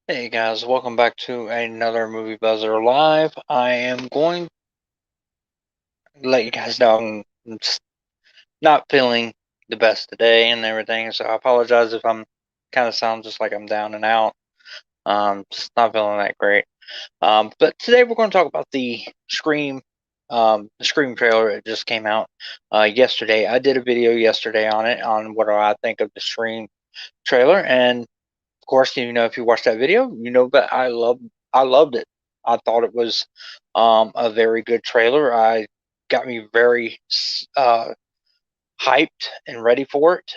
Hey guys, welcome back to another Movie Buzzer Live. I am going to let you guys know I'm just not feeling the best today and everything, so I apologize if I'm kind of sound just like I'm down and out. Just not feeling that great. But today we're going to talk about the Scream trailer that just came out yesterday. I did a video yesterday on it on what do I think of the Scream trailer, and of course, if you watch that video, you know that I loved it. I thought it was a very good trailer. I got me very hyped and ready for it.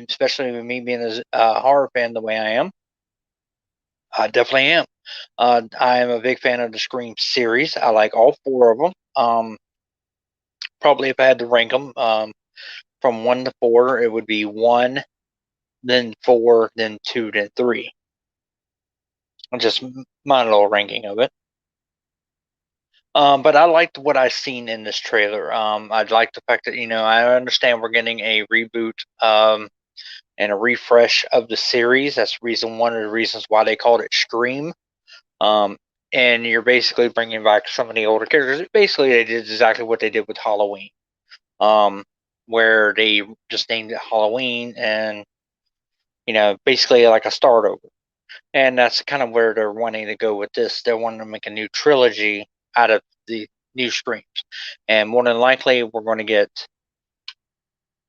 Especially with me being a horror fan the way I am. I definitely am. I am a big fan of the Scream series. I like all four of them. Probably if I had to rank them from 1 to 4, it would be 1, then 4, then 2, then 3. Just my little ranking of it. But I liked what I seen in this trailer. I like the fact that I understand we're getting a reboot and a refresh of the series. That's one of the reasons why they called it Scream. Um, and you're basically bringing back some of the older characters. Basically, they did exactly what they did with Halloween, um, where they just named it Halloween, and basically like a start over. And that's kind of where they're wanting to go with this. They're wanting to make a new trilogy out of the new Screams, and more than likely, we're going to get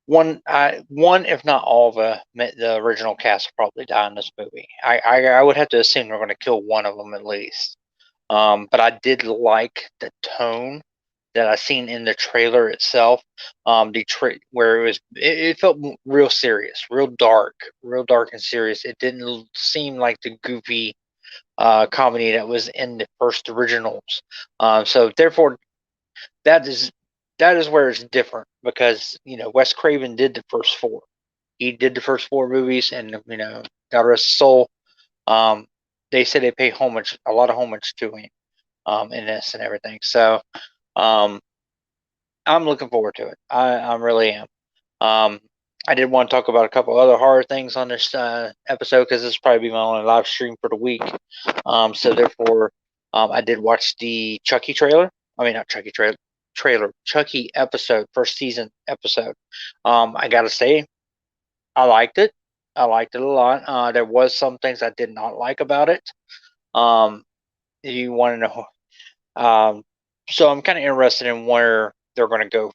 one if not all of the original cast will probably die in this movie. I would have to assume they're going to kill one of them at least. But I did like the tone that I seen in the trailer itself. Where it felt real serious, real dark and serious. It didn't seem like the goofy comedy that was in the first originals. So therefore, that is that is where it's different because Wes Craven did the first four. He did the first four movies, and God rest his soul. Um, they said they pay homage, a lot of homage to him in this and everything. So um, I'm looking forward to it. I really am. Um, I did want to talk about a couple other horror things on this episode because this will probably be my only live stream for the week. So therefore, I did watch the Chucky trailer. I mean, not Chucky trailer, Chucky episode, first season episode. I gotta say, I liked it. I liked it a lot. There was some things I did not like about it. Um, you want to know? Um, so I'm kind of interested in where they're going to go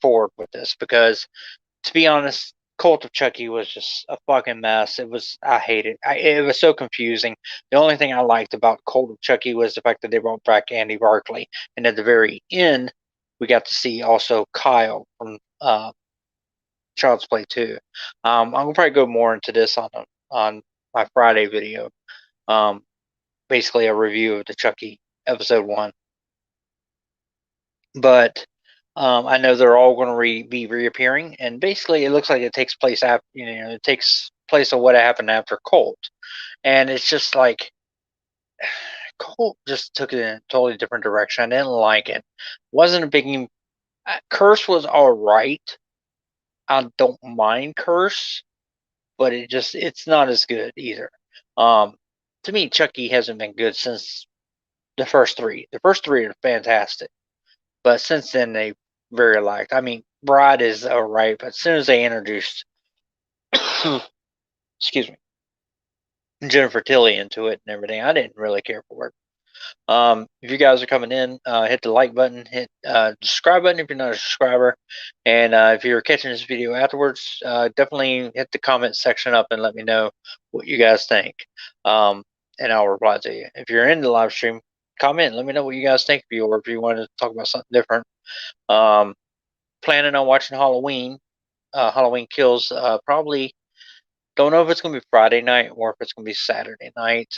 forward with this because to be honest, Cult of Chucky was just a fucking mess. I hate it. It was so confusing. The only thing I liked about Cult of Chucky was the fact that they brought back Andy Barkley, and at the very end, we got to see also Kyle from Child's Play 2. I'm gonna probably go more into this on my Friday video. Um, Basically a review of the Chucky episode 1, but I know they're all going to be reappearing, and basically it looks like it takes place after it takes place of what happened after Colt, and it's just like Colt just took it in a totally different direction. I didn't like it. Wasn't a big Curse was all right. I don't mind Curse, but it's not as good either. Um, to me, Chucky hasn't been good since the first three. The first three are fantastic. But since then, they very liked. I mean, Bride is alright, but as soon as they introduced, excuse me, Jennifer Tilly into it and everything, I didn't really care for it. If you guys are coming in, hit the like button, hit the subscribe button if you're not a subscriber, and if you're catching this video afterwards, definitely hit the comment section up and let me know what you guys think, um, and I'll reply to you. If you're in the live stream, comment, let me know what you guys think of you, or if you want to talk about something different. Um, Planning on watching Halloween Kills. Probably don't know if it's gonna be Friday night or if it's gonna be Saturday night.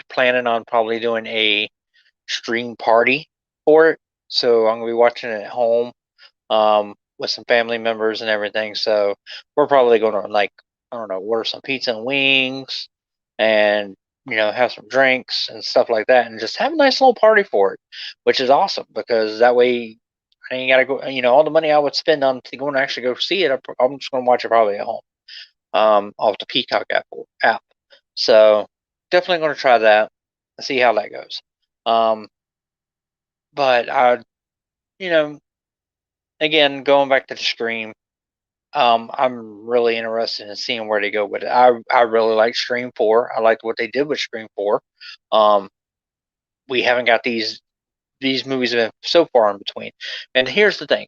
Planning on probably doing a stream party for it, so I'm gonna be watching it at home with some family members and everything. So we're probably gonna I don't know, order some pizza and wings, and have some drinks and stuff like that, and just have a nice little party for it, which is awesome because that way I ain't gotta go. All the money I would spend on going to actually go see it, I'm just gonna watch it probably at home, off the Peacock app. So definitely going to try that. See how that goes. But you know, again, going back to the Scream, I'm really interested in seeing where they go with it. I really like Scream 4. I liked what they did with Scream 4. Um, we haven't got these movies have been so far in between. And here's the thing.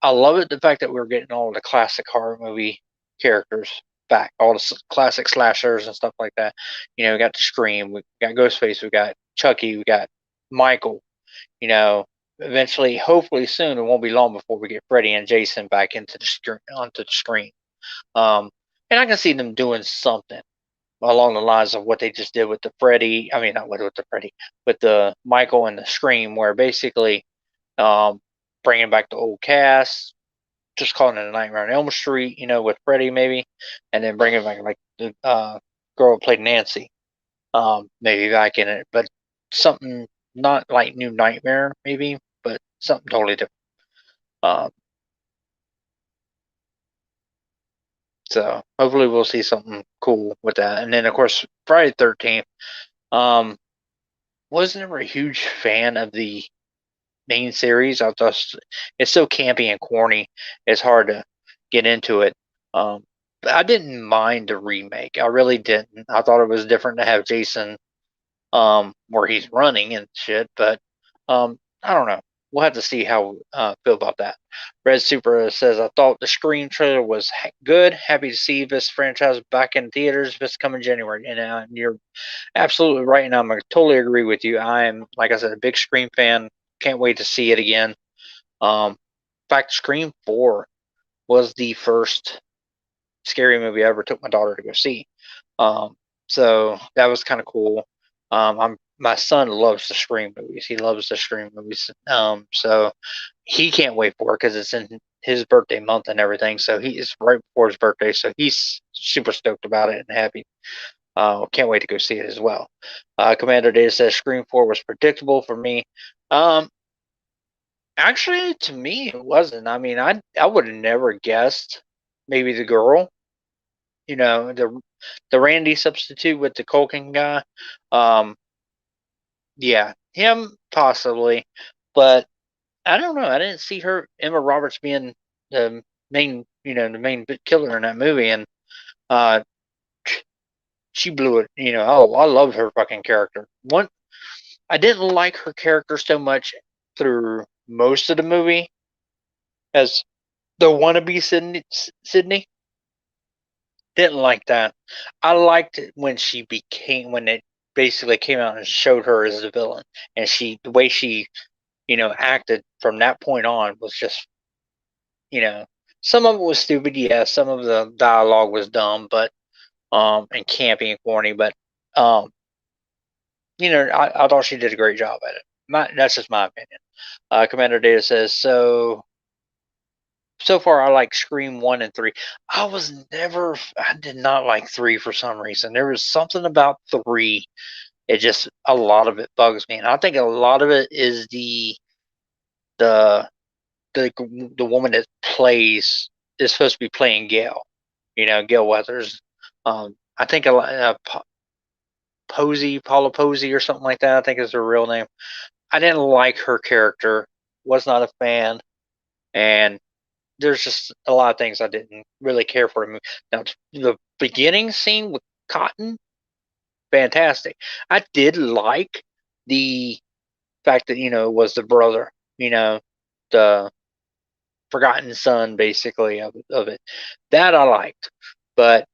I love it the fact that we're getting all the classic horror movie characters back, all the classic slashers and stuff like that. You know, we got the Scream, we got Ghostface, we got Chucky, we got Michael. You know, eventually, hopefully soon, it won't be long before we get Freddy and Jason back into the onto the screen. And I can see them doing something along the lines of what they just did with the Freddy. I mean, not with the Freddy, with the Michael and the Scream, where basically um, bringing back the old cast, just calling it a Nightmare on Elm Street, you know, with Freddy maybe, and then bringing back like the girl who played Nancy, maybe back in it, but something not like New Nightmare maybe, but something totally different. Um, so hopefully we'll see something cool with that. And then of course Friday 13th. Um, was never a huge fan of the main series. I thought it's so campy and corny. It's hard to get into it. But I didn't mind the remake. I really didn't. I thought it was different to have Jason where he's running and shit. But I don't know. We'll have to see how feel about that. Red Super says, I thought the Scream trailer was good. Happy to see this franchise back in theaters this coming January. And you're absolutely right. And I'm going to totally agree with you. I am, like I said, a big Scream fan. Can't wait to see it again. In fact, Scream 4 was the first scary movie I ever took my daughter to go see. Um, so that was kind of cool. My son loves the Scream movies. He loves the Scream movies. So he can't wait for it because it's in his birthday month and everything. So he is right before his birthday. So he's super stoked about it and happy. Can't wait to go see it as well. Commander Data says Scream 4 was predictable for me. Um, Actually, to me, it wasn't. I mean, I would have never guessed maybe the girl, you know, the Randy substitute with the Culkin guy. Um, yeah, him possibly, but I don't know. I didn't see her Emma Roberts being the main, you know, the main killer in that movie, and uh, she blew it. You know, I loved her fucking character. One, I didn't like her character so much through most of the movie as the wannabe Sydney. Didn't like that. I liked it when she became when it basically came out and showed her as the villain, and the way she acted from that point on was just you know some of it was stupid. Yeah, some of the dialogue was dumb, but and campy and corny. But um, I thought she did a great job at it. That's just my opinion. Commander Data says so far I like Scream 1 and 3. I did not like 3 for some reason. There was something about 3. It just a lot of it bugs me. And I think a lot of it is the the woman that plays is supposed to be playing Gail. You know, Gail Weathers. I think a lot Paula Posey or something like that, I think is her real name. I didn't like her character. Was not a fan. And there's just a lot of things I didn't really care for. Now, the beginning scene with Cotton, fantastic. I did like the fact that it was the brother, the forgotten son, basically of it. That I liked, but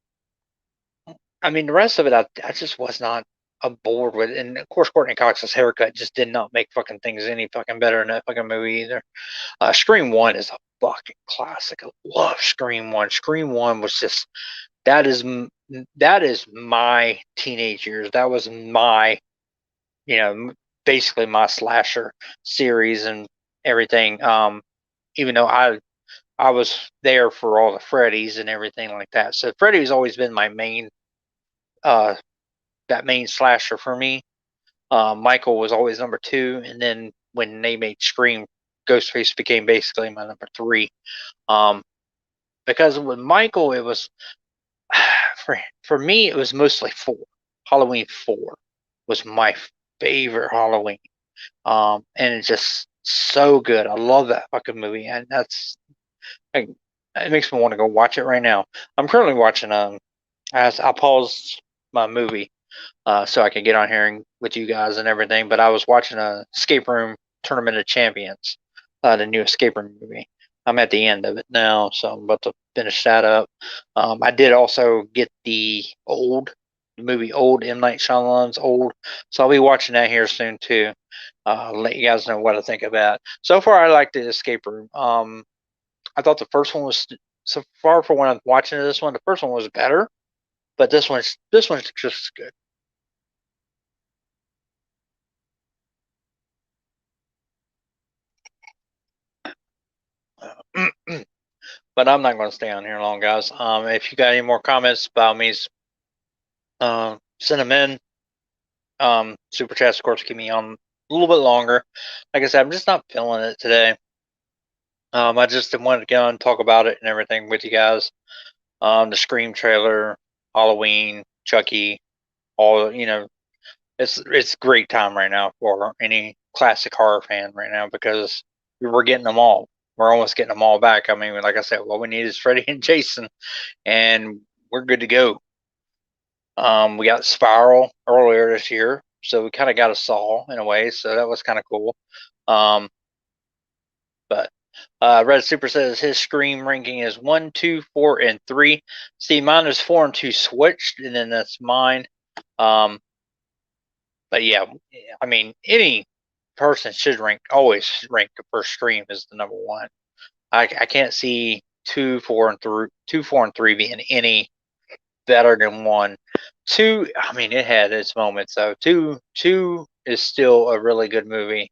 I mean the rest of it, I just was not aboard with. And of course, Courtney Cox's haircut just did not make fucking things any fucking better in that fucking movie either. Scream 1 is a fucking classic. I love Scream 1. Scream 1 was just that is that is my teenage years. That was my, basically my slasher series and everything. Even though I was there for all the Freddys and everything like that. So Freddy's always been my main uh that main slasher for me. Michael was always number 2, and then when they made Scream, Ghostface became basically my number 3. Um, because with Michael, it was for me, it was mostly 4. Halloween 4 was my favorite Halloween. And it's just so good. I love that fucking movie, and like, it makes me want to go watch it right now. I'm currently watching I paused my movie so I can get on here and with you guys and everything. But I was watching a Escape Room Tournament of Champions, the new Escape Room movie. I'm at the end of it now, so I'm about to finish that up. I did also get the movie Old, M. Night Shyamalan's Old, so I'll be watching that here soon too. Let you guys know what I think about it. So far, I like the Escape Room. I thought the first one was, so far for when I'm watching this one, the first one was better, but this one's just as good. But I'm not going to stay on here long, guys. If you got any more comments, by all means, send them in. Super chats, of course, keep me on a little bit longer. Like I said, I'm just not feeling it today. I just wanted to get on and talk about it and everything with you guys. The Scream trailer, Halloween, Chucky, all it's a great time right now for any classic horror fan right now because we're getting them all. We're almost getting them all back. I mean, like I said, what we need is Freddy and Jason, and we're good to go. We got Spiral earlier this year, so we kind of got a Saw in a way, so that was kind of cool. Um, but Red Super says his Scream ranking is 1, 2, 4, and 3. See, mine is 4 and 2 switched, and then that's mine. But yeah, I mean, any person should always rank the first Scream as the number one. I can't see 2, 4, and 3, 2, 4, and 3 being any better than 1. 2, I mean, it had its moments though. Two is still a really good movie.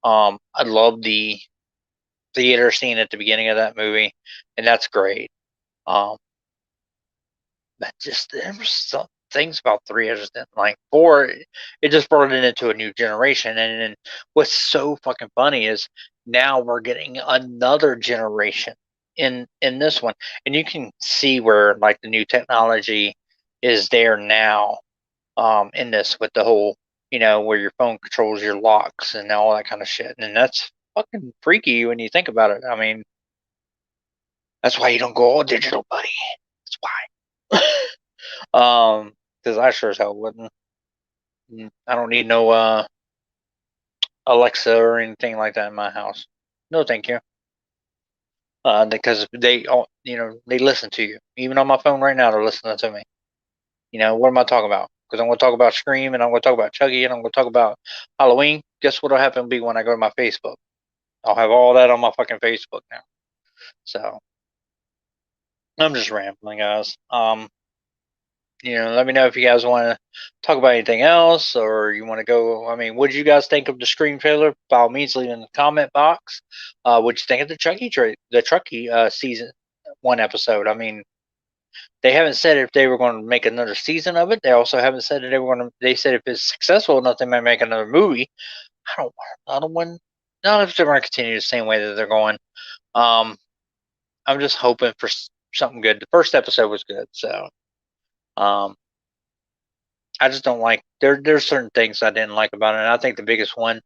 I love the theater scene at the beginning of that movie, and that's great. Um, but just there was some things about 3 I just didn't like. 4, it just brought it into a new generation, and then what's so fucking funny is now we're getting another generation in this one, and you can see where like the new technology is there now in this with the whole where your phone controls your locks and all that kind of shit, and that's fucking freaky when you think about it. I mean, that's why you don't go all digital, buddy. That's why. Because I sure as hell wouldn't. I don't need no Alexa or anything like that in my house. No, thank you. Because they all, they listen to you. Even on my phone right now, they're listening to me. What am I talking about? Because I'm going to talk about Scream, and I'm going to talk about Chucky, and I'm going to talk about Halloween. Guess what'll happen to be when I go to my Facebook? I'll have all that on my fucking Facebook now. So I'm just rambling, guys. Let me know if you guys want to talk about anything else or you want to go. I mean, what did you guys think of the Scream trailer? By all means, leave in the comment box. What'd you think of the Chucky season 1 episode? I mean, they haven't said if they were going to make another season of it. They also haven't said that they said if it's successful enough, they might make another movie. I don't want another one. Not if they're going to continue the same way that they're going. I'm just hoping for something good. The first episode was good, so I just don't like there's certain things I didn't like about it. And I think the biggest one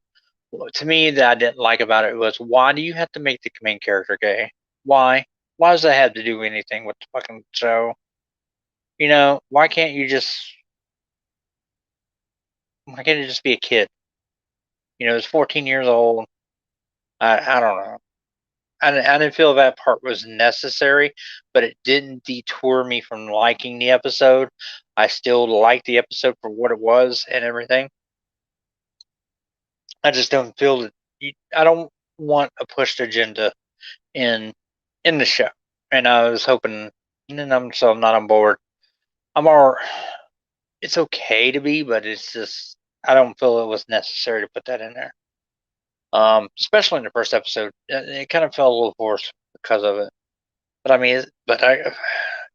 to me that I didn't like about it was why do you have to make the main character gay? Why? Why does that have to do anything with the fucking show? Why can't you just why can't it just be a kid? It's 14 years old. I don't know. I didn't feel that part was necessary, but it didn't detour me from liking the episode. I still liked the episode for what it was and everything. I just don't feel that I don't want a pushed agenda in the show. And I was hoping, and I'm not on board. I'm all. It's okay to be, but it's just I don't feel it was necessary to put that in there. Especially in the first episode, it kind of fell a little forced because of it. But I mean,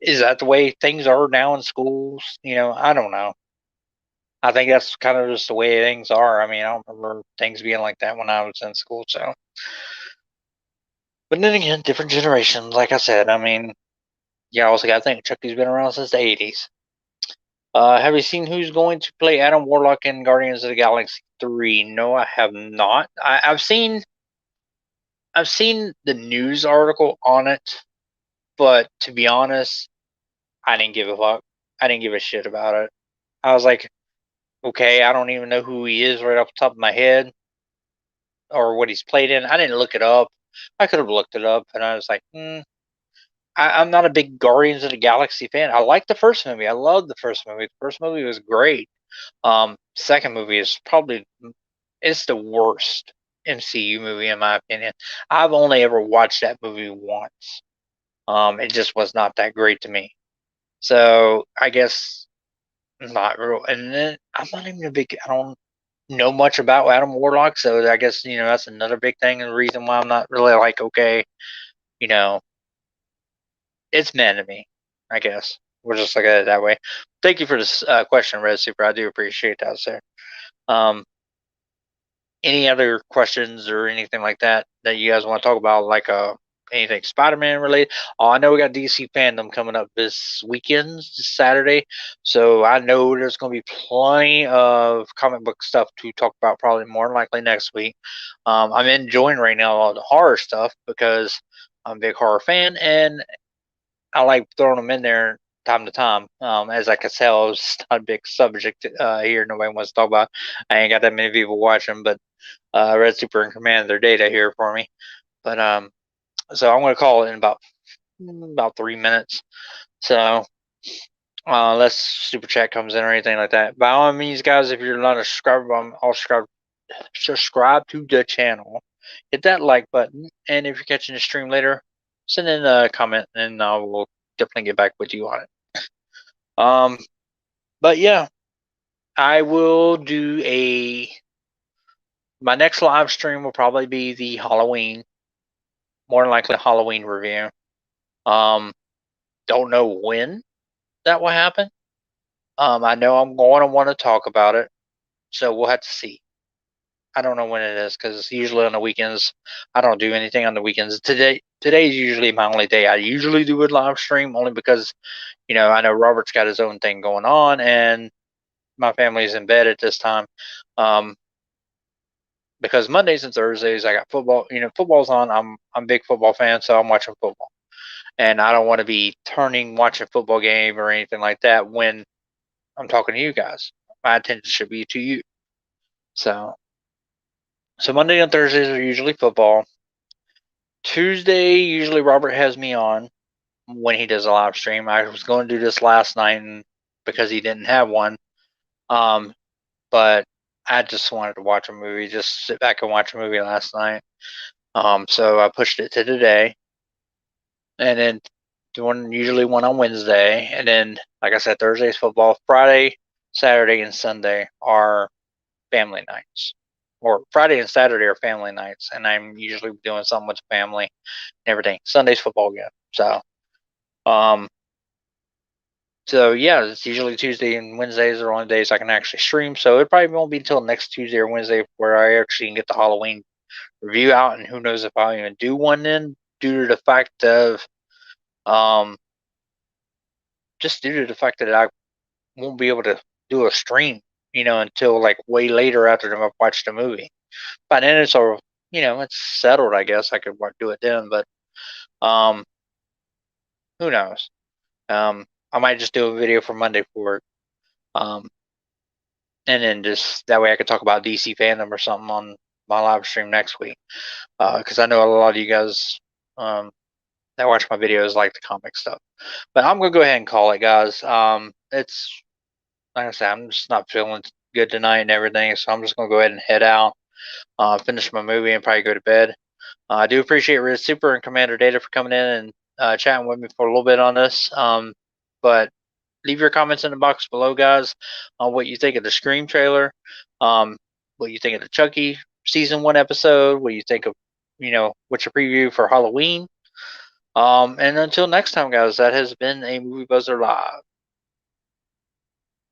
is that the way things are now in schools? I don't know. I think that's kind of just the way things are. I mean, I don't remember things being like that when I was in school. So, but then again, different generation. Like I said, I mean, Yeah, I also got to think Chucky's been around since the 80s. Have you seen who's going to play Adam Warlock in Guardians of the Galaxy 3? No, I have not. I've seen the news article on it, but to be honest, I didn't give a fuck. I didn't give a shit about it. I was like, okay, I don't even know who he is right off the top of my head or what he's played in. I didn't look it up. I could have looked it up, and I was like, I'm not a big Guardians of the Galaxy fan. I like the first movie. I loved the first movie. The first movie was great. Second movie is probably it's the worst MCU movie in my opinion. I've only ever watched that movie once. It just was not that great to me. So I guess not real. And then I'm not even a big. I don't know much about Adam Warlock, so I guess that's another big thing and the reason why I'm not really like okay, you know, it's meant to me. I guess we'll just look at it that way. Thank you for this question, Red Super. I do appreciate that, sir. Um, any other questions or anything like that that you guys want to talk about, like anything Spider-Man related? Oh, I know we got DC fandom coming up this weekend, this Saturday, so I know there's going to be plenty of comic book stuff to talk about. Probably more than likely next week. I'm enjoying right now all the horror stuff because I'm a big horror fan, and I like throwing them in there time to time. As I can tell, it's not a big subject here. Nobody wants to talk about. I ain't got that many people watching, but Red Super and Command their data here for me. But so I'm going to call it in about 3 minutes. So unless super chat comes in or anything like that, by all means, guys, if you're not a subscriber, I'll subscribe to the channel. Hit that like button, and if you're catching the stream later, send in a comment, and I will definitely get back with you on it. But yeah, I will do my next live stream will probably be the Halloween, more than likely Halloween review. Don't know when that will happen. I know I'm going to want to talk about it, so we'll have to see. I don't know when it is because usually on the weekends I don't do anything on the weekends. Today is usually my only day. I usually do a live stream only because I know Robert's got his own thing going on and my family's in bed at this time. Because Mondays and Thursdays I got football. Football's on. I'm a big football fan, so I'm watching football, and I don't want to be watching a football game or anything like that when I'm talking to you guys. My attention should be to you. So Monday and Thursdays are usually football. Tuesday, usually Robert has me on when he does a live stream. I was going to do this last night because he didn't have one. But I just wanted to watch a movie, just sit back and watch a movie last night. So I pushed it to today. And then usually one on Wednesday. And then, like I said, Thursday's football. Friday, Saturday, and Sunday are family nights. Or Friday and Saturday are family nights. And I'm usually doing something with the family and everything. Sunday's football again. So yeah, it's usually Tuesday and Wednesdays are the only days I can actually stream. So it probably won't be until next Tuesday or Wednesday where I actually can get the Halloween review out, and who knows if I'll even do one then, due to the fact of just due to the fact that I won't be able to do a stream, until like way later after I've watched the movie. By then it's all it's settled. I guess I could do it then, but who knows? I might just do a video for Monday for it. And then just that way I could talk about DC fandom or something on my live stream next week. Because I know a lot of you guys that watch my videos like the comic stuff. But I'm gonna go ahead and call it, guys. It's like I said, I'm just not feeling good tonight and everything, so I'm just gonna go ahead and head out, finish my movie, and probably go to bed. I do appreciate Red Super and Commander Data for coming in and chatting with me for a little bit on this. But leave your comments in the box below, guys, on what you think of the Scream trailer, what you think of the Chucky season 1 episode, what you think of, what's your preview for Halloween. And until next time, guys, that has been a Movie Buzzer Live.